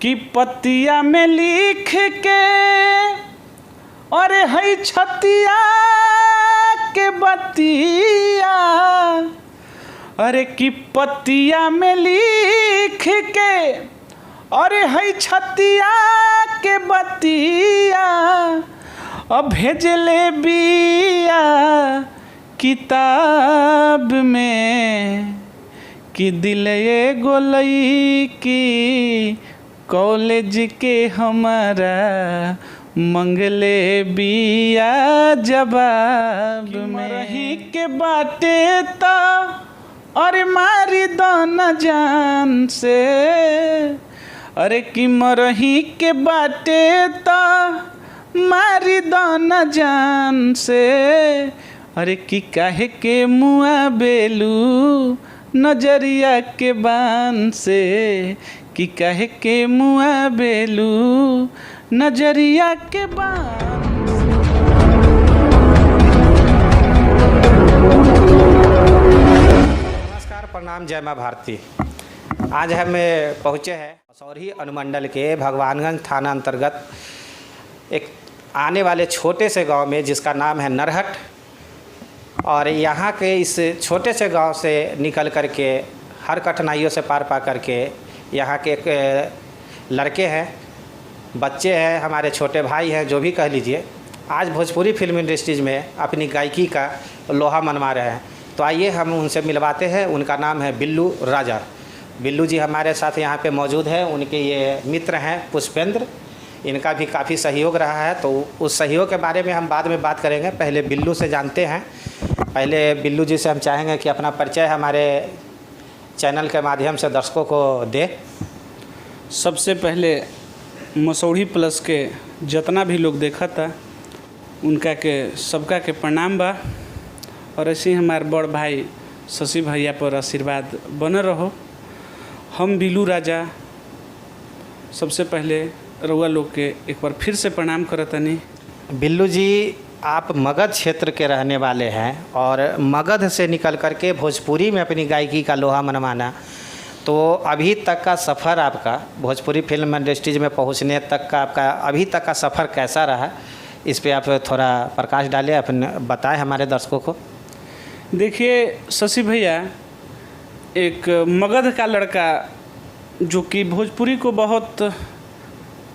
कि पतिया में लिख के अरे है छतिया के बतिया, अरे कि पतिया में लिख के अरे है छतिया के बतिया, अब भेजले बिया किताब में कि दिल एगो लईकी कॉलेज के हमारा मंगले बिया जवाब में। रही के बाटे ता अरे मारी दाना जान से, अरे कि मरही के बाटे ता मारी दाना जान से, अरे कि काहे के मुआ बेलू नजरिया के बान से, कि काहे के मुआ बेलू नजरिया के बान। नमस्कार, प्रणाम, जय माँ भारती। आज हम पहुँचे हैं मसौढ़ी अनुमंडल के भगवानगंज थाना अंतर्गत एक आने वाले छोटे से गांव में जिसका नाम है नरहट। और यहाँ के इस छोटे से गांव से निकल कर के हर कठिनाइयों से पार पा कर के यहाँ के एक लड़के हैं, बच्चे हैं, हमारे छोटे भाई हैं, जो भी कह लीजिए, आज भोजपुरी फिल्म इंडस्ट्रीज में अपनी गायकी का लोहा मनवा रहे हैं। तो आइए हम उनसे मिलवाते हैं। उनका नाम है बिल्लू राजा। बिल्लू जी हमारे साथ यहाँ पे मौजूद हैं। उनके ये मित्र हैं पुष्पेंद्र, इनका भी काफ़ी सहयोग रहा है, तो उस सहयोग के बारे में हम बाद में बात करेंगे। पहले बिल्लू से जानते हैं। पहले बिल्लू जी से हम चाहेंगे कि अपना परिचय हमारे चैनल के माध्यम से दर्शकों को दे। सबसे पहले मसौढ़ी प्लस के जितना भी लोग देखा था उनका के सबका के प्रणाम बा। और ऐसे ही हमारे बड़ भाई शशि भैया पर आशीर्वाद बने रहो। हम बिल्लू राजा सबसे पहले रउआ लोग के एक बार फिर से प्रणाम करतनी। बिल्लू जी, आप मगध क्षेत्र के रहने वाले हैं और मगध से निकल कर के भोजपुरी में अपनी गायकी का लोहा मनवाना, तो अभी तक का सफ़र आपका भोजपुरी फिल्म इंडस्ट्रीज में पहुंचने तक का आपका अभी तक का सफ़र कैसा रहा, इस पे आप थोड़ा प्रकाश डालें, अपने बताएं हमारे दर्शकों को। देखिए शशि भैया, एक मगध का लड़का जो कि भोजपुरी को बहुत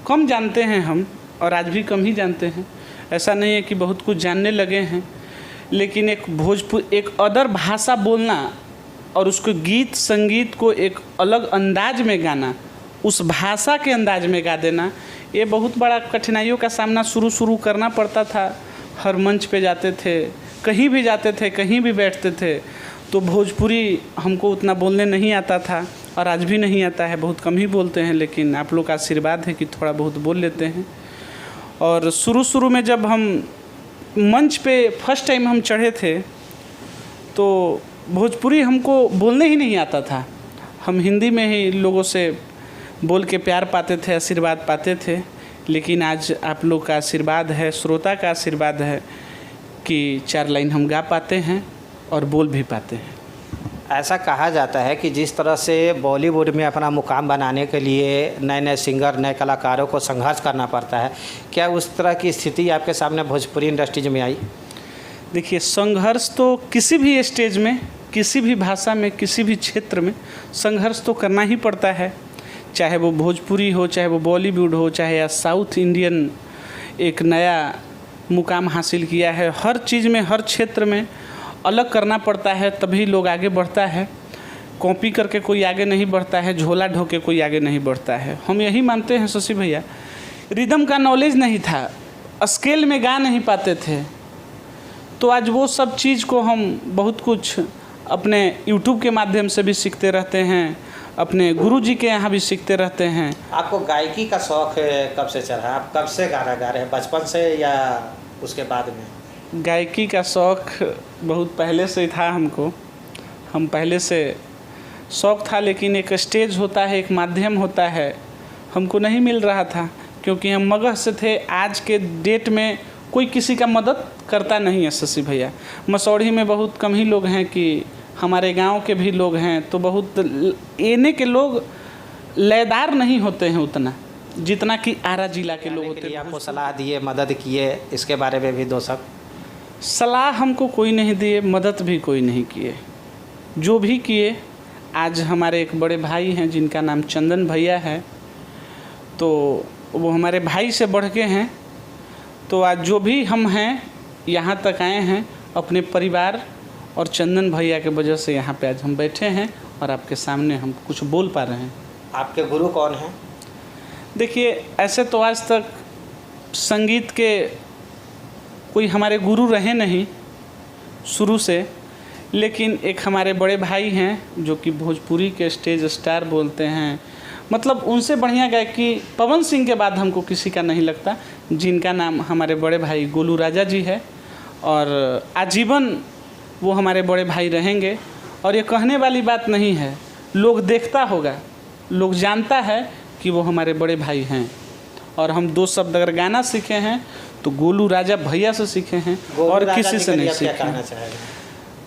कम जानते हैं हम, और आज भी कम ही जानते हैं। ऐसा नहीं है कि बहुत कुछ जानने लगे हैं, लेकिन एक अदर भाषा बोलना और उसको गीत संगीत को एक अलग अंदाज में गाना, उस भाषा के अंदाज में गा देना, ये बहुत बड़ा कठिनाइयों का सामना शुरू करना पड़ता था। हर मंच पे जाते थे, कहीं भी जाते थे, कहीं भी बैठते थे, तो भोजपुरी हमको उतना बोलने नहीं आता था और आज भी नहीं आता है, बहुत कम ही बोलते हैं। लेकिन आप लोग का आशीर्वाद है कि थोड़ा बहुत बोल लेते हैं। और शुरू में जब हम मंच पे फर्स्ट टाइम हम चढ़े थे तो भोजपुरी हमको बोलने ही नहीं आता था। हम हिंदी में ही लोगों से बोल के प्यार पाते थे, आशीर्वाद पाते थे। लेकिन आज आप लोग का आशीर्वाद है, श्रोता का आशीर्वाद है कि 4 लाइन हम गा पाते हैं और बोल भी पाते हैं। ऐसा कहा जाता है कि जिस तरह से बॉलीवुड में अपना मुकाम बनाने के लिए नए सिंगर, नए कलाकारों को संघर्ष करना पड़ता है, क्या उस तरह की स्थिति आपके सामने भोजपुरी इंडस्ट्रीज में आई? देखिए, संघर्ष तो किसी भी स्टेज में, किसी भी भाषा में, किसी भी क्षेत्र में संघर्ष तो करना ही पड़ता है। चाहे वो भोजपुरी हो, चाहे वो बॉलीवुड हो, चाहे या साउथ इंडियन एक नया मुकाम हासिल किया है, हर चीज़ में, हर क्षेत्र में अलग करना पड़ता है, तभी लोग आगे बढ़ता है। कॉपी करके कोई आगे नहीं बढ़ता है, झोला ढोके कोई आगे नहीं बढ़ता है। हम यही मानते हैं शशि भैया, रिदम का नॉलेज नहीं था, स्केल में गा नहीं पाते थे, तो आज वो सब चीज़ को हम बहुत कुछ अपने यूट्यूब के माध्यम से भी सीखते रहते हैं, अपने गुरुजी के यहाँ भी सीखते रहते हैं। आपको गायकी का शौक़ कब से चढ़ा? आप कब से गाना गा रहे हैं, बचपन से या उसके बाद में? गायकी का शौक़ बहुत पहले से ही था हमको। हम पहले से शौक़ था, लेकिन एक स्टेज होता है, एक माध्यम होता है, हमको नहीं मिल रहा था, क्योंकि हम मगध से थे। आज के डेट में कोई किसी का मदद करता नहीं है शशि भैया। मसौढ़ी में बहुत कम ही लोग हैं, कि हमारे गांव के भी लोग हैं तो बहुत एने के लोग लयदार नहीं होते हैं उतना जितना कि आरा जिला के लोग होते हैं। आपको सलाह दिए, मदद किए, इसके बारे में भी दो सब। सलाह हमको कोई नहीं दिए, मदद भी कोई नहीं किए। जो भी किए, आज हमारे एक बड़े भाई हैं जिनका नाम चंदन भैया है, तो वो हमारे भाई से बढ़ के हैं। तो आज जो भी हम हैं यहाँ तक आए हैं अपने परिवार और चंदन भैया के वजह से यहाँ पे आज हम बैठे हैं और आपके सामने हम कुछ बोल पा रहे हैं। आपके गुरु कौन हैं? देखिए, ऐसे तो आज तक संगीत के कोई हमारे गुरु रहे नहीं शुरू से, लेकिन एक हमारे बड़े भाई हैं जो कि भोजपुरी के स्टेज स्टार बोलते हैं। मतलब उनसे बढ़िया गायकी पवन सिंह के बाद हमको किसी का नहीं लगता, जिनका नाम हमारे बड़े भाई गोलू राजा जी है। और आजीवन वो हमारे बड़े भाई रहेंगे। और ये कहने वाली बात नहीं है, लोग देखता होगा, लोग जानता है कि वो हमारे बड़े भाई हैं। और हम दो शब्द अगर गाना सीखे हैं तो गोलू राजा भैया से सीखे हैं और किसी से नहीं सीखे हैं।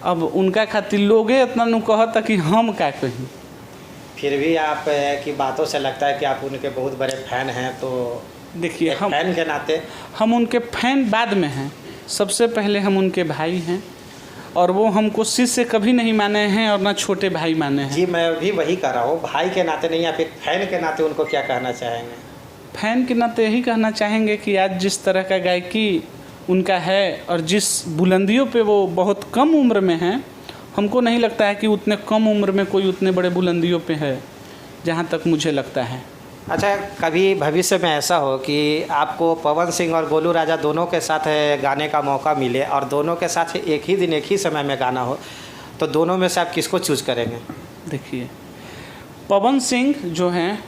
अब उनका खातिर लोगे इतना नु कहता कि हम क्या कहीं। फिर भी आप की बातों से लगता है कि आप उनके बहुत बड़े फैन हैं। तो देखिए, हम फैन के नाते हम उनके फैन बाद में हैं, सबसे पहले हम उनके भाई हैं। और वो हमको शिष्य कभी नहीं माने हैं और ना छोटे भाई माने हैं। जी, मैं भी वही कह रहा हूँ, भाई के नाते नहीं, आप एक फैन के नाते उनको क्या कहना चाहेंगे? फैन के नाते यही कहना चाहेंगे कि आज जिस तरह का गायकी उनका है और जिस बुलंदियों पे वो बहुत कम उम्र में हैं, हमको नहीं लगता है कि उतने कम उम्र में कोई उतने बड़े बुलंदियों पे है, जहाँ तक मुझे लगता है। अच्छा, कभी भविष्य में ऐसा हो कि आपको पवन सिंह और गोलू राजा दोनों के साथ गाने का मौका मिले और दोनों के साथ एक ही दिन एक ही समय में गाना हो, तो दोनों में से आप किसको चूज करेंगे? देखिए, पवन सिंह जो हैं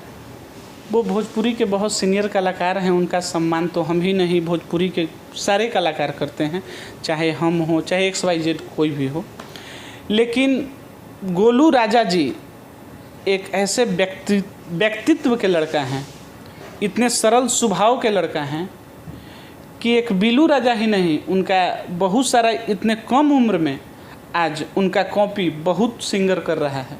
वो भोजपुरी के बहुत सीनियर कलाकार हैं। उनका सम्मान तो हम ही नहीं, भोजपुरी के सारे कलाकार करते हैं, चाहे हम हो चाहे XYZ कोई भी हो। लेकिन गोलू राजा जी एक ऐसे व्यक्तित्व के लड़का हैं, इतने सरल स्वभाव के लड़का हैं कि एक बिल्लू राजा ही नहीं, उनका बहुत सारा इतने कम उम्र में आज उनका कॉपी बहुत सिंगर कर रहा है।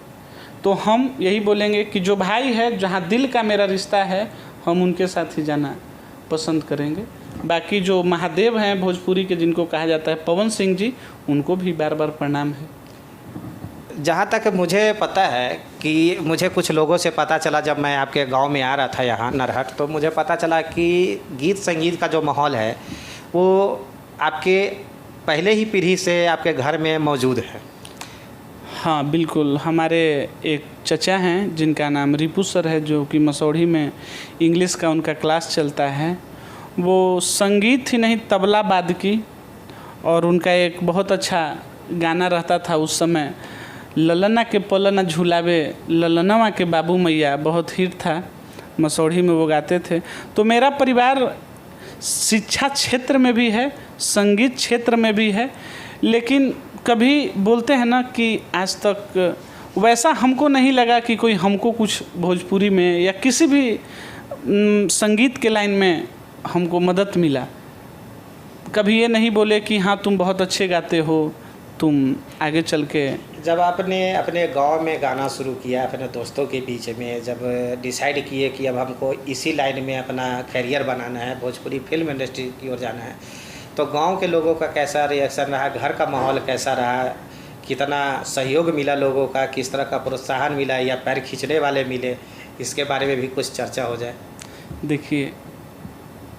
तो हम यही बोलेंगे कि जो भाई है, जहाँ दिल का मेरा रिश्ता है, हम उनके साथ ही जाना पसंद करेंगे। बाकी जो महादेव हैं भोजपुरी के, जिनको कहा जाता है पवन सिंह जी, उनको भी बार बार प्रणाम है। जहाँ तक मुझे पता है कि मुझे कुछ लोगों से पता चला, जब मैं आपके गांव में आ रहा था यहाँ नरहट, तो मुझे पता चला कि गीत संगीत का जो माहौल है वो आपके पहले ही पीढ़ी से आपके घर में मौजूद है। हाँ बिल्कुल, हमारे एक चचा हैं जिनका नाम रिपू सर है, जो कि मसौढ़ी में इंग्लिश का उनका क्लास चलता है। वो संगीत ही नहीं, तबला वादकी, और उनका एक बहुत अच्छा गाना रहता था उस समय, ललना के पलना झुलावे ललनवा के बाबू मैया, बहुत हिट था, मसौढ़ी में वो गाते थे। तो मेरा परिवार शिक्षा क्षेत्र में भी है, संगीत क्षेत्र में भी है, लेकिन कभी बोलते हैं ना कि आज तक वैसा हमको नहीं लगा कि कोई हमको कुछ भोजपुरी में या किसी भी संगीत के लाइन में हमको मदद मिला। कभी ये नहीं बोले कि हाँ तुम बहुत अच्छे गाते हो, तुम आगे चल के। जब आपने अपने गांव में गाना शुरू किया, अपने दोस्तों के बीच में जब डिसाइड किए कि अब हमको इसी लाइन में अपना करियर बनाना है, भोजपुरी फिल्म इंडस्ट्री की ओर जाना है, तो गांव के लोगों का कैसा रिएक्शन रहा, घर का माहौल कैसा रहा, कितना सहयोग मिला लोगों का, किस तरह का प्रोत्साहन मिला या पैर खींचने वाले मिले, इसके बारे में भी कुछ चर्चा हो जाए। देखिए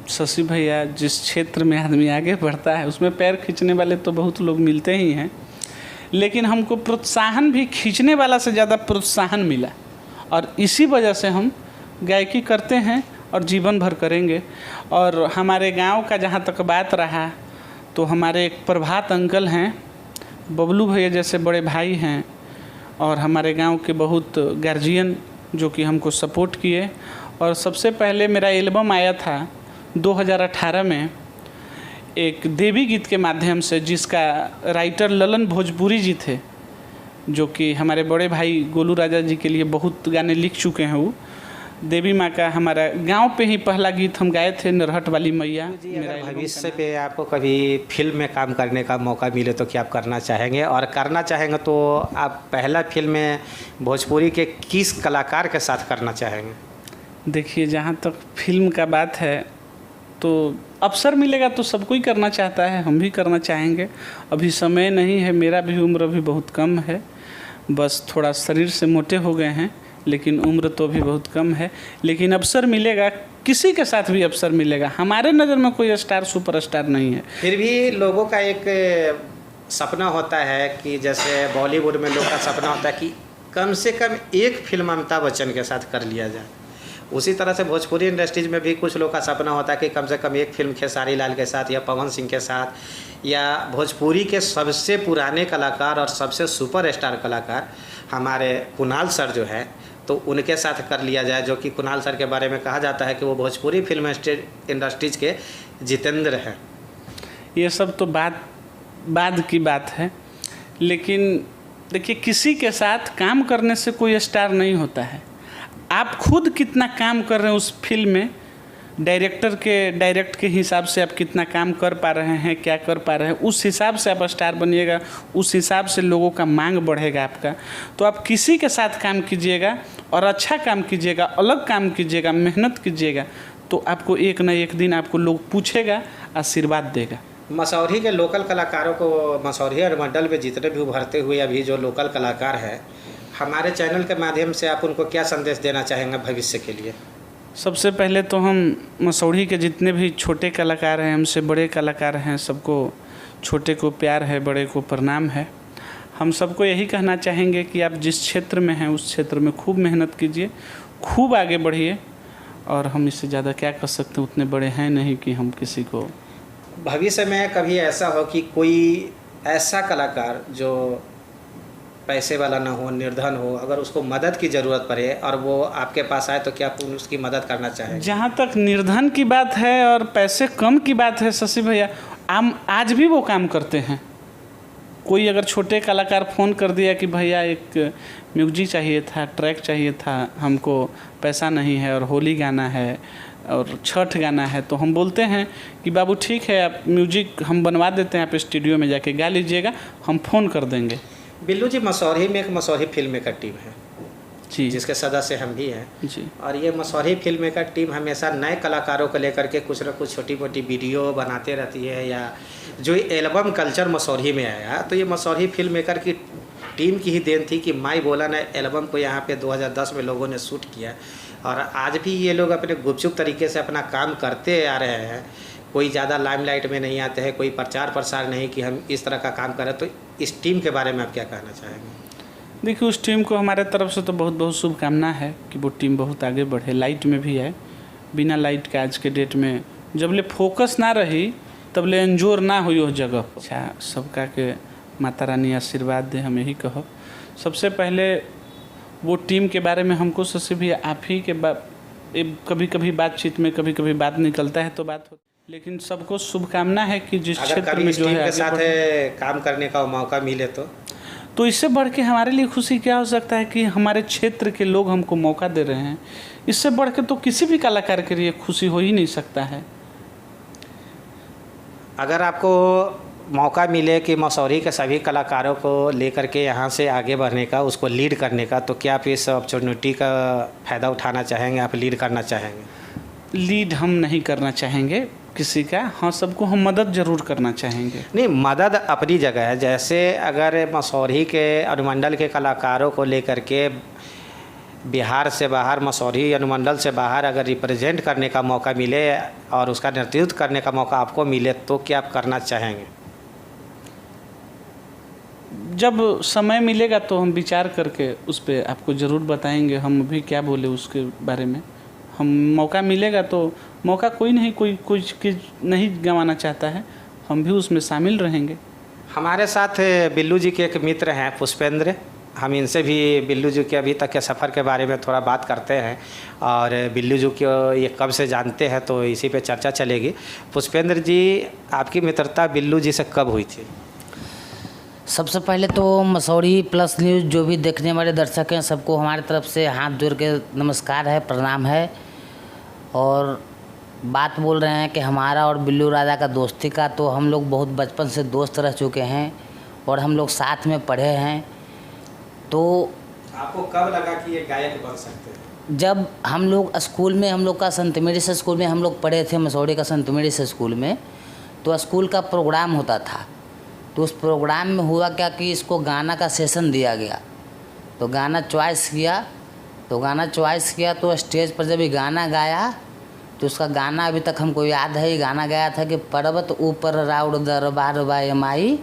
शशि भैया, जिस क्षेत्र में आदमी आगे बढ़ता है उसमें पैर खींचने वाले तो बहुत लोग मिलते ही हैं, लेकिन हमको प्रोत्साहन भी खींचने वाला से ज़्यादा प्रोत्साहन मिला, और इसी वजह से हम गायकी करते हैं और जीवन भर करेंगे। और हमारे गांव का जहाँ तक बात रहा, तो हमारे एक प्रभात अंकल हैं, बबलू भैया जैसे बड़े भाई हैं, और हमारे गांव के बहुत गार्जियन जो कि हमको सपोर्ट किए। और सबसे पहले मेरा एल्बम आया था 2018 में एक देवी गीत के माध्यम से, जिसका राइटर ललन भोजपुरी जी थे, जो कि हमारे बड़े भाई गोलू राजा जी के लिए बहुत गाने लिख चुके हैं वो। देवी माँ का हमारा गांव पे ही पहला गीत हम गाए थे, नरहट वाली मैया। जी, अगर भविष्य पे आपको कभी फिल्म में काम करने का मौका मिले तो क्या आप करना चाहेंगे, और करना चाहेंगे तो आप पहला फिल्म में भोजपुरी के किस कलाकार के साथ करना चाहेंगे? देखिए, जहाँ तक फिल्म का बात है तो अवसर मिलेगा तो सब कोई करना चाहता है, हम भी करना चाहेंगे। अभी समय नहीं है, मेरा भी उम्र भी बहुत कम है, बस थोड़ा शरीर से मोटे हो गए हैं, लेकिन उम्र तो भी बहुत कम है। लेकिन अवसर मिलेगा, किसी के साथ भी अवसर मिलेगा। हमारे नज़र में कोई स्टार सुपरस्टार नहीं है, फिर भी लोगों का एक सपना होता है कि जैसे बॉलीवुड में लोगों का सपना होता है कि कम से कम एक फिल्म अमिताभ बच्चन के साथ कर लिया जाए। उसी तरह से भोजपुरी इंडस्ट्रीज में भी कुछ लोग का सपना होता है कि कम से कम एक फिल्म खेसारी लाल के साथ या पवन सिंह के साथ या भोजपुरी के सबसे पुराने कलाकार और सबसे सुपरस्टार कलाकार हमारे कुणाल सर जो है, तो उनके साथ कर लिया जाए। जो कि कुणाल सर के बारे में कहा जाता है कि वो भोजपुरी फिल्म इंडस्ट्रीज के जितेंद्र हैं। ये सब तो बाद की बात है। लेकिन देखिए, किसी के साथ काम करने से कोई स्टार नहीं होता है। आप खुद कितना काम कर रहे हैं उस फिल्म में, डायरेक्ट के हिसाब से आप कितना काम कर पा रहे हैं, क्या कर पा रहे हैं, उस हिसाब से आप स्टार बनिएगा, उस हिसाब से लोगों का मांग बढ़ेगा आपका। तो आप किसी के साथ काम कीजिएगा और अच्छा काम कीजिएगा, अलग काम कीजिएगा, मेहनत कीजिएगा, तो आपको एक न एक दिन आपको लोग पूछेगा, आशीर्वाद देगा। मसौरी के लोकल कलाकारों को, मसौरी और मंडल में जितने भी उभरते हुए अभी जो लोकल कलाकार हैं, हमारे चैनल के माध्यम से आप उनको क्या संदेश देना चाहेंगे भविष्य के लिए? सबसे पहले तो हम मसौरी के जितने भी छोटे कलाकार हैं, हमसे बड़े कलाकार हैं, सबको, छोटे को प्यार है, बड़े को प्रणाम है। हम सबको यही कहना चाहेंगे कि आप जिस क्षेत्र में हैं उस क्षेत्र में खूब मेहनत कीजिए, खूब आगे बढ़िए, और हम इससे ज़्यादा क्या कर सकते हैं, उतने बड़े हैं नहीं कि हम किसी को। भविष्य में कभी ऐसा हो कि कोई ऐसा कलाकार जो पैसे वाला ना हो, निर्धन हो, अगर उसको मदद की ज़रूरत पड़े और वो आपके पास आए तो क्या आप उसकी मदद करना चाहेंगे? जहाँ तक निर्धन की बात है और पैसे कम की बात है शशि भैया, हम आज भी वो काम करते हैं। कोई अगर छोटे कलाकार फ़ोन कर दिया कि भैया एक म्यूजिक चाहिए था, ट्रैक चाहिए था, हमको पैसा नहीं है और होली गाना है और छठ गाना है, तो हम बोलते हैं कि बाबू ठीक है, आप म्यूजिक हम बनवा देते हैं, आप स्टूडियो में जाके गा लीजिएगा, हम फ़ोन कर देंगे। बिल्लू जी, मसौरी में एक मसौरी फिल्म मेकर टीम है जी, जिसके सदस्य हम भी हैं जी। और ये मसौरी फिल्म मेकर टीम हमेशा नए कलाकारों को लेकर के कुछ न कुछ छोटी मोटी वीडियो बनाते रहती है। या जो एल्बम कल्चर मसौरी में आया, तो ये मसौरी फिल्म मेकर की टीम की ही देन थी कि माई बोला ने एल्बम को यहाँ पे 2010 में लोगों ने शूट किया, और आज भी ये लोग अपने गुपचुप तरीके से अपना काम करते आ रहे हैं। कोई ज़्यादा लाइमलाइट में नहीं आते हैं, कोई प्रचार प्रसार नहीं कि हम इस तरह का काम करें। तो इस टीम के बारे में आप क्या कहना चाहेंगे? देखिए, उस टीम को हमारे तरफ से तो बहुत बहुत शुभकामना है कि वो टीम बहुत आगे बढ़े। लाइट में भी है, बिना लाइट के आज के डेट में जब ले फोकस ना रही तब ले एंजोर ना हुई उस जगह। अच्छा, सबका के माता रानी आशीर्वाद दे, हम यही कहो। सबसे पहले वो टीम के बारे में हमको सबसे भी आप ही के कभी कभी बातचीत में कभी कभी बात निकलता है तो बात होती, लेकिन सबको शुभकामना है कि जिस क्षेत्र में जो है के साथ काम करने का मौका मिले तो इससे बढ़ के हमारे लिए खुशी क्या हो सकता है कि हमारे क्षेत्र के लोग हमको मौका दे रहे हैं। इससे बढ़ के तो किसी भी कलाकार के लिए खुशी हो ही नहीं सकता है। अगर आपको मौका मिले कि मसौरी के सभी कलाकारों को लेकर के यहाँ से आगे बढ़ने का, उसको लीड करने का, तो क्या आप इस अपॉर्चुनिटी का फ़ायदा उठाना चाहेंगे? आप लीड करना चाहेंगे? लीड हम नहीं करना चाहेंगे किसी का, हाँ सबको हम मदद ज़रूर करना चाहेंगे। नहीं, मदद अपनी जगह है। जैसे अगर मसौरी के अनुमंडल के कलाकारों को लेकर के बिहार से बाहर, मसौरी अनुमंडल से बाहर अगर रिप्रेजेंट करने का मौका मिले और उसका नेतृत्व करने का मौका आपको मिले, तो क्या आप करना चाहेंगे? जब समय मिलेगा तो हम विचार करके उस पर आपको ज़रूर बताएंगे। हम अभी क्या बोले उसके बारे में। हम मौका मिलेगा तो, मौका कोई नहीं, कोई कुछ नहीं गंवाना चाहता है, हम भी उसमें शामिल रहेंगे। हमारे साथ बिल्लू जी के एक मित्र हैं पुष्पेंद्र, हम इनसे भी बिल्लू जी के अभी तक के सफ़र के बारे में थोड़ा बात करते हैं और बिल्लू जी को ये कब से जानते हैं तो इसी पे चर्चा चलेगी। पुष्पेंद्र जी, आपकी मित्रता बिल्लू जी से कब हुई थी? सबसे पहले तो मसौढ़ी प्लस न्यूज़ जो भी देखने वाले दर्शक हैं सबको हमारी तरफ से हाथ जोड़ के नमस्कार है, प्रणाम है। और बात बोल रहे हैं कि हमारा और बिल्लू राजा का दोस्ती का, तो हम लोग बहुत बचपन से दोस्त रह चुके हैं और हम लोग साथ में पढ़े हैं। तो आपको कब लगा कि ये गायक बन सकते हैं? जब हम लोग स्कूल में, हम लोग का संत मेरिस स्कूल में हम लोग पढ़े थे, मसौढ़ी का संत मेरिस स्कूल में, तो स्कूल का प्रोग्राम होता था। तो उस प्रोग्राम में हुआ क्या कि इसको गाना का सेशन दिया गया, तो गाना चॉइस किया तो स्टेज पर जब ये गाना गाया तो उसका गाना अभी तक हमको याद है। ये गाना गाया था कि पर्वत ऊपर राउड़ दरबार बाय माई।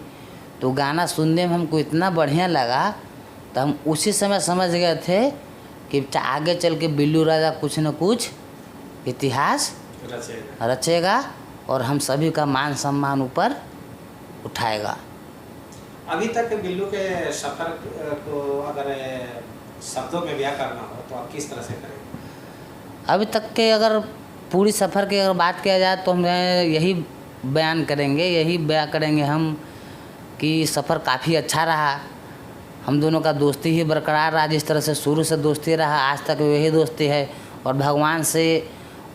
तो गाना सुनने में हमको इतना बढ़िया लगा, तो हम उसी समय समझ गए थे कि आगे चल के बिल्लू राजा कुछ न कुछ इतिहास रचेगा और हम सभी का मान सम्मान ऊपर उठाएगा। अभी तक बिल्लू के सफ़र को अगर शब्दों में बयां करना हो तो आप किस तरह से करेंगे? अभी तक के अगर पूरी सफ़र की अगर बात किया जाए तो हम यही बयान करेंगे हम कि सफ़र काफ़ी अच्छा रहा। हम दोनों का दोस्ती ही बरकरार रहा, जिस तरह से शुरू से दोस्ती रहा आज तक वही दोस्ती है। और भगवान से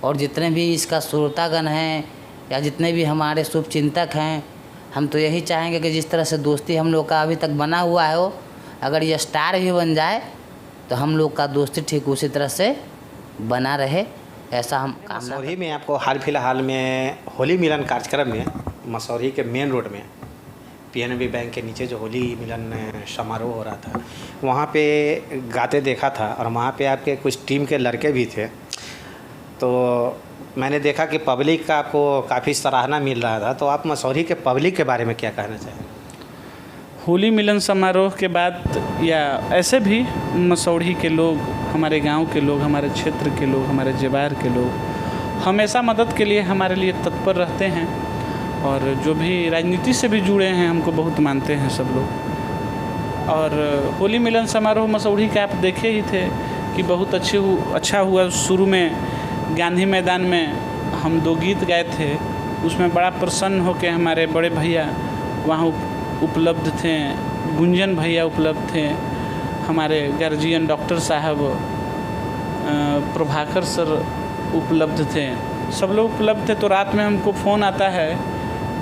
और जितने भी इसका श्रोतागण हैं या जितने भी हमारे शुभचिंतक हैं, हम तो यही चाहेंगे कि जिस तरह से दोस्ती हम लोग का अभी तक बना हुआ है वो अगर ये स्टार भी बन जाए तो हम लोग का दोस्ती ठीक उसी तरह से बना रहे, ऐसा हम कामना। मसौढ़ी में आपको हाल फिलहाल में होली मिलन कार्यक्रम में मसौढ़ी के मेन रोड में PNB बैंक के नीचे जो होली मिलन समारोह हो रहा था वहाँ पे गाते देखा था और वहाँ पे आपके कुछ टीम के लड़के भी थे। तो मैंने देखा कि पब्लिक का आपको काफ़ी सराहना मिल रहा था, तो आप मसौढ़ी के पब्लिक के बारे में क्या कहना चाहेंगे? होली मिलन समारोह के बाद या ऐसे भी मसौढ़ी के लोग, हमारे गांव के लोग, हमारे क्षेत्र के लोग, हमारे जवार के लोग हमेशा मदद के लिए हमारे लिए तत्पर रहते हैं। और जो भी राजनीति से भी जुड़े हैं हमको बहुत मानते हैं सब लोग। और होली मिलन समारोह मसौढ़ी का आप देखे ही थे कि बहुत अच्छा हुआ। शुरू में गांधी मैदान में हम 2 गीत गाए थे, उसमें बड़ा प्रसन्न हो के हमारे बड़े भैया वहाँ उपलब्ध थे, गुंजन भैया उपलब्ध थे, हमारे गार्जियन डॉक्टर साहब प्रभाकर सर उपलब्ध थे, सब लोग उपलब्ध थे। तो रात में हमको फ़ोन आता है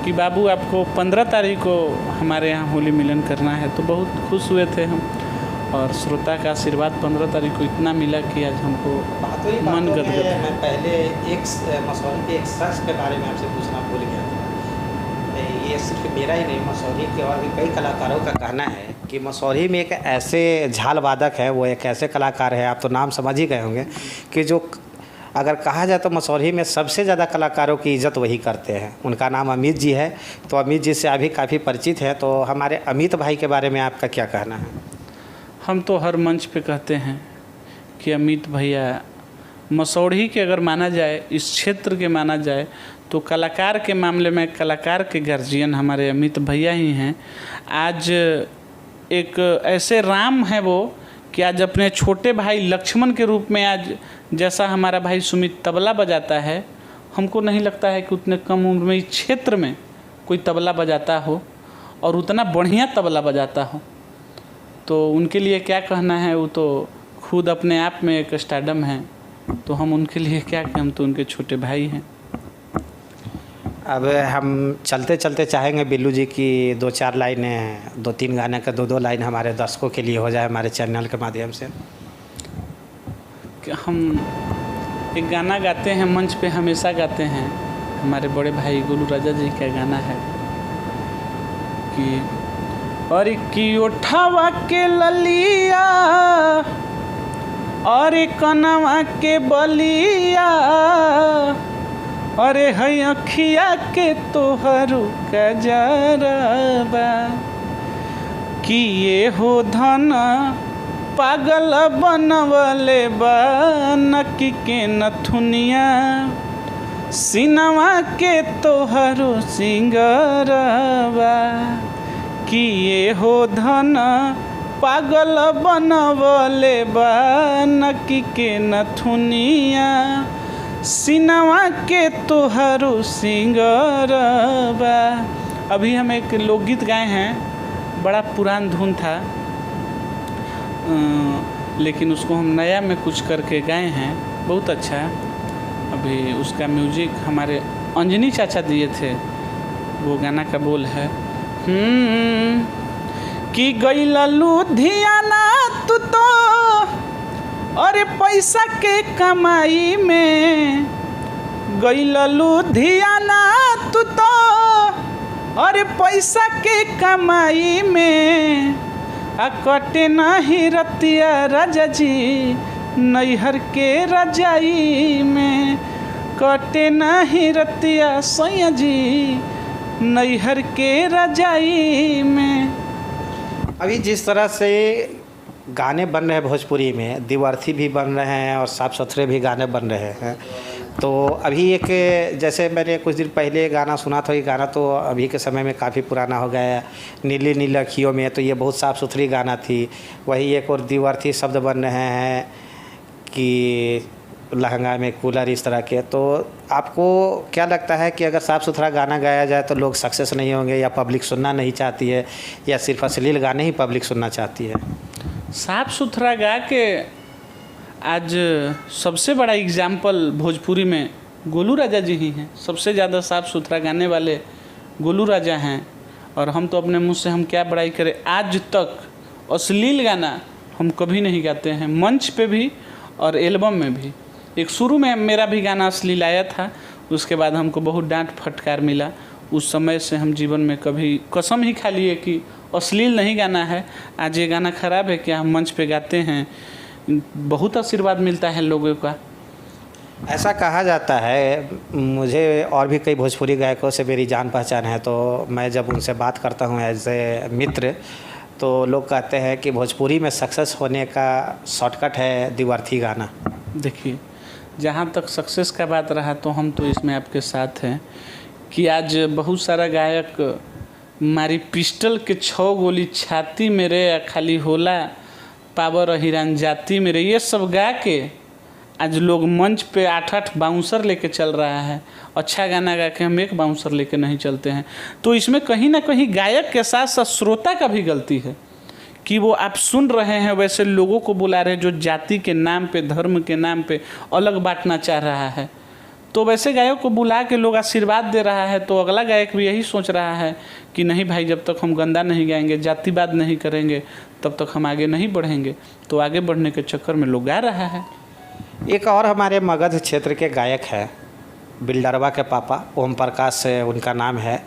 कि बाबू आपको 15 तारीख को हमारे यहाँ होली मिलन करना है। तो बहुत खुश हुए थे हम और श्रोता का आशीर्वाद 15 तारीख को इतना मिला कि आज हमको मन गदगद है। मैं पहले एक मसौढ़ी के एक शख्स के बारे में आपसे पूछना भूल गया था। ये सिर्फ मेरा ही नहीं, मसौढ़ी के और भी कई कलाकारों का कहना है कि मसौढ़ी में एक ऐसे झाल वादक है, वो एक ऐसे कलाकार है, आप तो नाम समझ ही गए होंगे, कि जो अगर कहा जाए तो मसौढ़ी में सबसे ज़्यादा कलाकारों की इज़्ज़त वही करते हैं। उनका नाम अमित जी है। तो अमित जी से अभी काफ़ी परिचित है, तो हमारे अमित भाई के बारे में आपका क्या कहना है? हम तो हर मंच पे कहते हैं कि अमित भैया मसौढ़ी के अगर माना जाए, इस क्षेत्र के माना जाए, तो कलाकार के मामले में कलाकार के गार्जियन हमारे अमित भैया ही हैं। आज एक ऐसे राम है वो कि आज अपने छोटे भाई लक्ष्मण के रूप में, आज जैसा हमारा भाई सुमित तबला बजाता है, हमको नहीं लगता है कि उतने कम उम्र में इस क्षेत्र में कोई तबला बजाता हो और उतना बढ़िया तबला बजाता हो। तो उनके लिए क्या कहना है, वो तो खुद अपने आप में एक स्टारडम है। तो हम उनके लिए क्या कहें, हम तो उनके छोटे भाई हैं। अब हम चलते चलते चाहेंगे बिल्लू जी की 2-4 लाइनें, 2-3 गाने का 2-2 लाइन हमारे दर्शकों के लिए हो जाए हमारे चैनल के माध्यम से। हम एक गाना गाते हैं, मंच पे हमेशा गाते हैं, हमारे बड़े भाई गुरु राजा जी का गाना है कि और की उठावा के ललिया और कनवा के बलिया, अरे है अखिया के तोहरू कजरबा, कि ये हो धन पागल बनवले बा, नकी के नथुनिया सिनवा के तोहरू सिंगरबा, कि ये हो धन पागल बनवले बा, नकी के नथुनिया सिनवा के तोहरू सिंगरबा। अभी हम एक लोकगीत गाए हैं बड़ा पुरान धुन था, लेकिन उसको हम नया में कुछ करके गाए हैं, बहुत अच्छा है। अभी उसका म्यूजिक हमारे अंजनी चाचा दिए थे। वो गाना का बोल है कि गइला लुधियाना तू तो अरे पैसा के कमाई में, गइला लुधियाना तू तो अरे पैसा के कमाई में, आ कटे नाही रतिया राजा जी नैहर के रजाई में, कटे नाही रतिया सैया जी नैहर के रजाई में। अभी जिस तरह से गाने बन रहे हैं भोजपुरी में, दिवार्थी भी बन रहे हैं और साफ़ सुथरे भी गाने बन रहे हैं, तो अभी एक जैसे मैंने कुछ दिन पहले गाना सुना था, ये गाना तो अभी के समय में काफ़ी पुराना हो गया है, नीली नीली अखियों में, तो ये बहुत साफ़ सुथरी गाना थी। वही एक और दिवार्थी शब्द बन रहे हैं कि लहंगा में कूलर, इस तरह के। तो आपको क्या लगता है कि अगर साफ़ सुथरा गाना गाया जाए तो लोग सक्सेस नहीं होंगे, या पब्लिक सुनना नहीं चाहती है, या सिर्फ अश्लील गाने ही पब्लिक सुनना चाहती है? साफ़ सुथरा गा के आज सबसे बड़ा एग्जाम्पल भोजपुरी में गोलू राजा जी ही हैं। सबसे ज़्यादा साफ़ सुथरा गाने वाले गोलू राजा हैं। और हम तो अपने मुंह से हम क्या बड़ाई करें, आज तक अश्लील गाना हम कभी नहीं गाते हैं, मंच पे भी और एल्बम में भी। एक शुरू में मेरा भी गाना अश्लील आया था, उसके बाद हमको बहुत डांट फटकार मिला। उस समय से हम जीवन में कभी कसम ही खा लिए कि अश्लील नहीं गाना है। आज ये गाना ख़राब है क्या, हम मंच पे गाते हैं, बहुत आशीर्वाद मिलता है लोगों का। ऐसा कहा जाता है, मुझे और भी कई भोजपुरी गायकों से मेरी जान पहचान है, तो मैं जब उनसे बात करता हूँ एज ए मित्र, तो लोग कहते हैं कि भोजपुरी में सक्सेस होने का शॉर्टकट है दिवार्थी गाना। देखिए, जहाँ तक सक्सेस का बात रहा तो हम तो इसमें आपके साथ हैं कि आज बहुत सारा गायक मारी पिस्टल के 6 गोली छाती मेरे, खाली होला पावर हिरान जाती मेरे, ये सब गा के आज लोग मंच पे 8-8 बाउंसर लेके चल रहा है। अच्छा गाना गा के हम एक बाउंसर लेके नहीं चलते हैं। तो इसमें कहीं ना कहीं गायक के साथ साथ श्रोता का भी गलती है कि वो आप सुन रहे हैं वैसे लोगों को बुला रहे हैं जो जाति के नाम पे, धर्म के नाम पे अलग बांटना चाह रहा है। तो वैसे गायक को बुला के लोग आशीर्वाद दे रहा है, तो अगला गायक भी यही सोच रहा है कि नहीं भाई, जब तक हम गंदा नहीं गाएंगे, जातिवाद नहीं करेंगे, तब तक हम आगे नहीं बढ़ेंगे। तो आगे बढ़ने के चक्कर में लोग गा रहा है। एक और हमारे मगध क्षेत्र के गायक हैं, बिल्डरवा के पापा ओम प्रकाश उनका नाम है।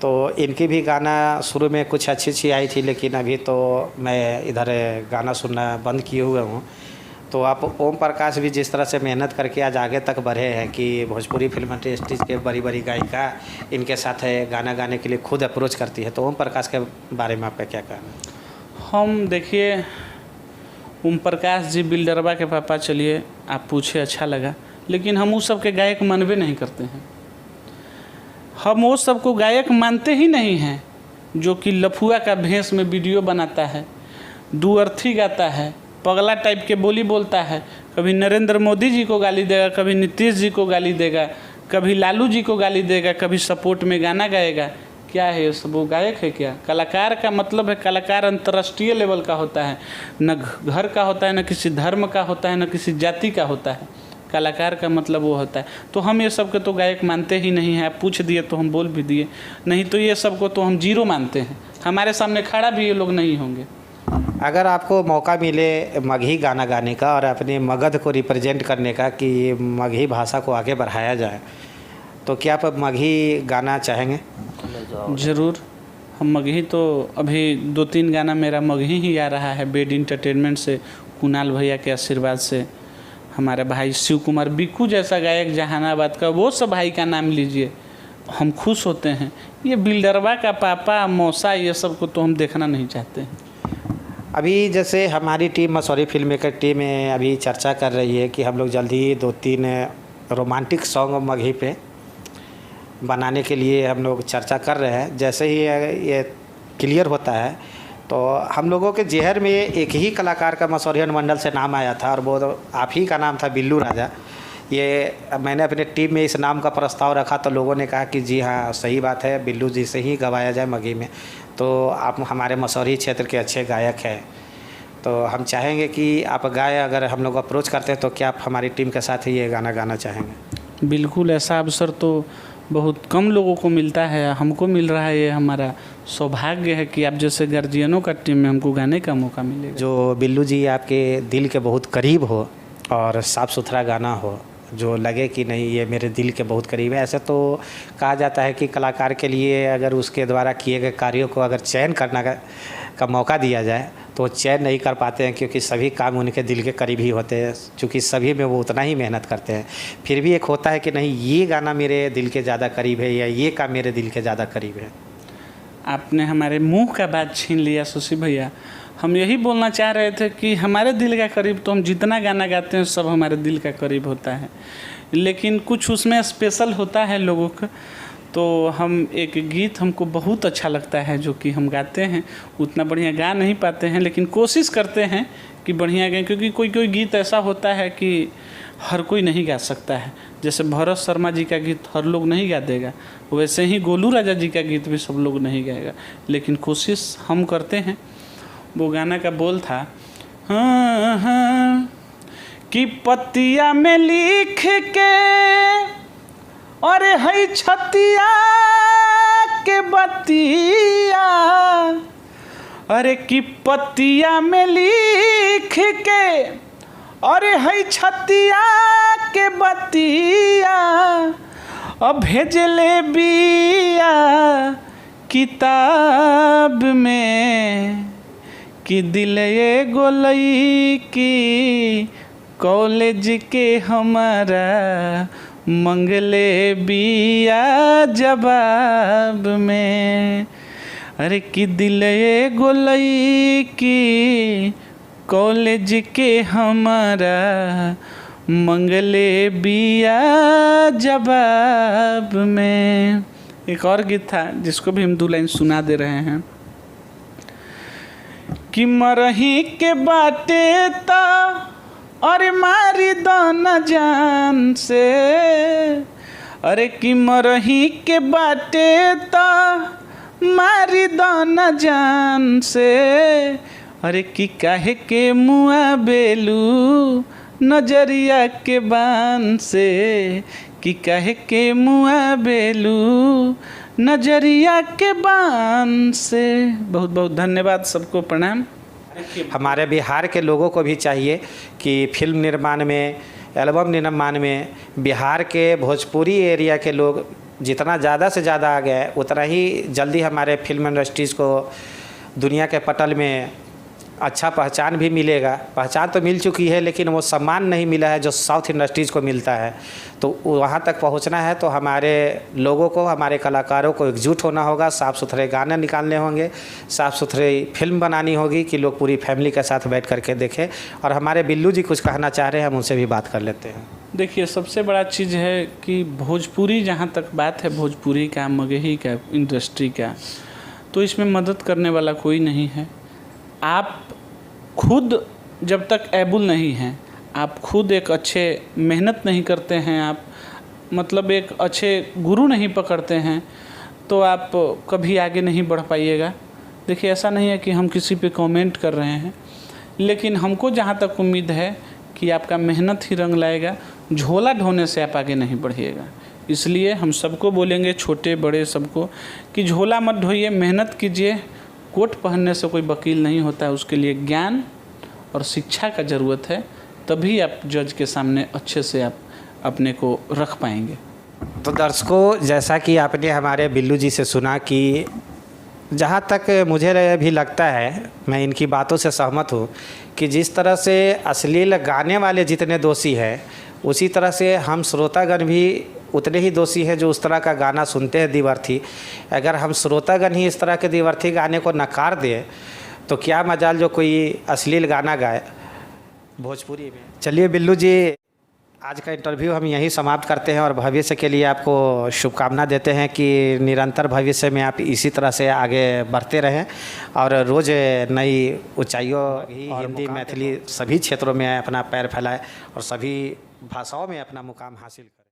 तो इनकी भी गाना शुरू में कुछ अच्छी आई थी, लेकिन अभी तो मैं इधर गाना सुनना बंद किए हुए हूँ। तो आप ओम प्रकाश भी जिस तरह से मेहनत करके आज आगे तक बढ़े हैं कि भोजपुरी फिल्म इंडस्ट्रीज के बड़ी बड़ी गायिका इनके साथ गाना गाने के लिए खुद अप्रोच करती है, तो ओम प्रकाश के बारे में आपका क्या कहना है? हम देखिए, ओम प्रकाश जी बिल्डरवा के पापा, चलिए आप पूछे, अच्छा लगा, लेकिन हम उस सब के गायक मानवे नहीं करते हैं। हम वो सबको गायक मानते ही नहीं हैं जो कि लफुआ का भेष में वीडियो बनाता है, दुअर्थी गाता है, पगला टाइप के बोली बोलता है, कभी नरेंद्र मोदी जी को गाली देगा, कभी नीतीश जी को गाली देगा, कभी लालू जी को गाली देगा, कभी सपोर्ट में गाना गाएगा। क्या है ये सब? वो गायक है क्या? कलाकार का मतलब है, कलाकार अंतर्राष्ट्रीय लेवल का होता है, न घर का होता है, न किसी धर्म का होता है, न किसी जाति का होता है। कलाकार का मतलब वो होता है। तो हम ये सब के तो गायक मानते ही नहीं हैं। आप पूछ दिए तो हम बोल भी दिए, नहीं तो ये सब को तो हम जीरो मानते हैं। हमारे सामने खड़ा भी ये लोग नहीं होंगे। अगर आपको मौका मिले मगही गाना गाने का और अपने मगध को रिप्रेजेंट करने का, कि मगही भाषा को आगे बढ़ाया जाए, तो क्या आप मगही गाना चाहेंगे? ज़रूर। हम मगही तो अभी 2-3 गाना मेरा मगही ही आ रहा है बेड इंटरटेनमेंट से, कुणाल भैया के आशीर्वाद से। हमारे भाई शिव कुमार बिक्कू जैसा गायक जहानाबाद का, वो सब भाई का नाम लीजिए, हम खुश होते हैं। ये बिल्डरवा का पापा, मौसा, ये सब को तो हम देखना नहीं चाहते हैं। अभी जैसे हमारी team Mussoorie film maker team अभी चर्चा कर रही है कि हम लोग जल्दी ही 2-3 रोमांटिक सॉन्ग मगही पे बनाने के लिए हम लोग चर्चा कर रहे हैं। जैसे ही ये क्लियर होता है तो हम लोगों के जहर में एक ही कलाकार का मसौरी अनुमंडल से नाम आया था, और वो आप ही का नाम था बिल्लू राजा। ये मैंने अपने टीम में इस नाम का प्रस्ताव रखा तो लोगों ने कहा कि जी हाँ सही बात है, बिल्लू जी से ही गवाया जाए मगही में। तो आप हमारे मसौरी क्षेत्र के अच्छे गायक हैं, तो हम चाहेंगे कि आप गाएं। अगर हम लोग अप्रोच करते हैं तो क्या आप हमारी टीम के साथ ही ये गाना गाना चाहेंगे? बिल्कुल, ऐसा अवसर तो बहुत कम लोगों को मिलता है, हमको मिल रहा है। ये हमारा सौभाग्य है कि आप जैसे गार्जियनों का टीम में हमको गाने का मौका मिलेगा। जो बिल्लू जी आपके दिल के बहुत करीब हो और साफ़ सुथरा गाना हो, जो लगे कि नहीं ये मेरे दिल के बहुत करीब है। ऐसे तो कहा जाता है कि कलाकार के लिए अगर उसके द्वारा किए गए कार्यों को अगर चयन करना का मौका दिया जाए तो वो चयन नहीं कर पाते हैं, क्योंकि सभी काम उनके दिल के करीब ही होते हैं, क्योंकि सभी में वो उतना ही मेहनत करते हैं। फिर भी एक होता है कि नहीं ये गाना मेरे दिल के ज़्यादा करीब है या ये काम मेरे दिल के ज़्यादा करीब है। आपने हमारे मुंह का बात छीन लिया शशि भैया। हम यही बोलना चाह रहे थे कि हमारे दिल का करीब तो हम जितना गाना गाते हैं सब हमारे दिल का करीब होता है, लेकिन कुछ उसमें स्पेशल होता है लोगों का। तो हम एक गीत हमको बहुत अच्छा लगता है जो कि हम गाते हैं, उतना बढ़िया गा नहीं पाते हैं लेकिन कोशिश करते हैं कि बढ़िया गाएं, क्योंकि कोई कोई गीत ऐसा होता है कि हर कोई नहीं गा सकता है। जैसे भरत शर्मा जी का गीत हर लोग नहीं गा देगा, वैसे ही गोलू राजा जी का गीत भी सब लोग नहीं गाएगा, लेकिन कोशिश हम करते हैं। वो गाना का बोल था हाँ हाँ कि पतिया में लिख के और है छतिया के बतिया, अरे कि पतिया में लिख के और है छतिया के बतिया, अब भेजले बिया किताब में कि दिल ये गोलई की कॉलेज के हमारा मंगले बिया जवाब में, अरे कि दिल ये गोलई की कॉलेज के हमारा मंगले बिया जवाब में। एक और गीत था जिसको भी हम 2 लाइन सुना दे रहे हैं कि मरही के बाटे ता और मारी दो न जान से, अरे कि मरही के बाटे ता मारी दो न जान से, अरे कि काहे के मुआ बेलू नजरिया के बान से, कि काहे के मुआ बेलू नजरिया के बान से। बहुत बहुत धन्यवाद, सबको प्रणाम। हमारे बिहार के लोगों को भी चाहिए कि फिल्म निर्माण में, एल्बम निर्माण में बिहार के भोजपुरी एरिया के लोग जितना ज़्यादा से ज़्यादा आ गए उतना ही जल्दी हमारे फिल्म इंडस्ट्रीज़ को दुनिया के पटल में अच्छा पहचान भी मिलेगा। पहचान तो मिल चुकी है लेकिन वो सम्मान नहीं मिला है जो साउथ इंडस्ट्रीज़ को मिलता है। तो वहाँ तक पहुँचना है तो हमारे लोगों को, हमारे कलाकारों को एकजुट होना होगा, साफ़ सुथरे गाने निकालने होंगे, साफ़ सुथरी फिल्म बनानी होगी कि लोग पूरी फैमिली के साथ बैठ करके देखें। और हमारे बिल्लू जी कुछ कहना चाह रहे हैं, हम उनसे भी बात कर लेते हैं। देखिए, सबसे बड़ा चीज़ है कि भोजपुरी, जहाँ तक बात है भोजपुरी का, मगही का, इंडस्ट्री का, तो इसमें मदद करने वाला कोई नहीं है। आप खुद जब तक एबुल नहीं हैं, आप खुद एक अच्छे मेहनत नहीं करते हैं, आप मतलब एक अच्छे गुरु नहीं पकड़ते हैं, तो आप कभी आगे नहीं बढ़ पाइएगा। देखिए, ऐसा नहीं है कि हम किसी पे कमेंट कर रहे हैं, लेकिन हमको जहाँ तक उम्मीद है कि आपका मेहनत ही रंग लाएगा। झोला ढोने से आप आगे नहीं बढ़िएगा। इसलिए हम सबको बोलेंगे, छोटे बड़े सबको, कि झोला मत ढोइए, मेहनत कीजिए। कोट पहनने से कोई वकील नहीं होता है, उसके लिए ज्ञान और शिक्षा का ज़रूरत है, तभी आप जज के सामने अच्छे से आप अपने को रख पाएंगे। तो दर्शकों, जैसा कि आपने हमारे बिल्लू जी से सुना कि जहाँ तक मुझे भी लगता है, मैं इनकी बातों से सहमत हूँ कि जिस तरह से अश्लील गाने वाले जितने दोषी हैं, उसी तरह से हम श्रोतागण भी उतने ही दोषी हैं जो उस तरह का गाना सुनते हैं दिवर्थी। अगर हम श्रोतागण ही इस तरह के दिवर्थी गाने को नकार दें तो क्या मजाल जो कोई अश्लील गाना गाए भोजपुरी में। चलिए बिल्लू जी, आज का इंटरव्यू हम यहीं समाप्त करते हैं और भविष्य के लिए आपको शुभकामना देते हैं कि निरंतर भविष्य में आप इसी तरह से आगे बढ़ते रहें और रोज़ नई ऊंचाइयों हिंदी मैथिली सभी क्षेत्रों में अपना पैर फैलाएं और सभी भाषाओं में अपना मुकाम हासिल करें।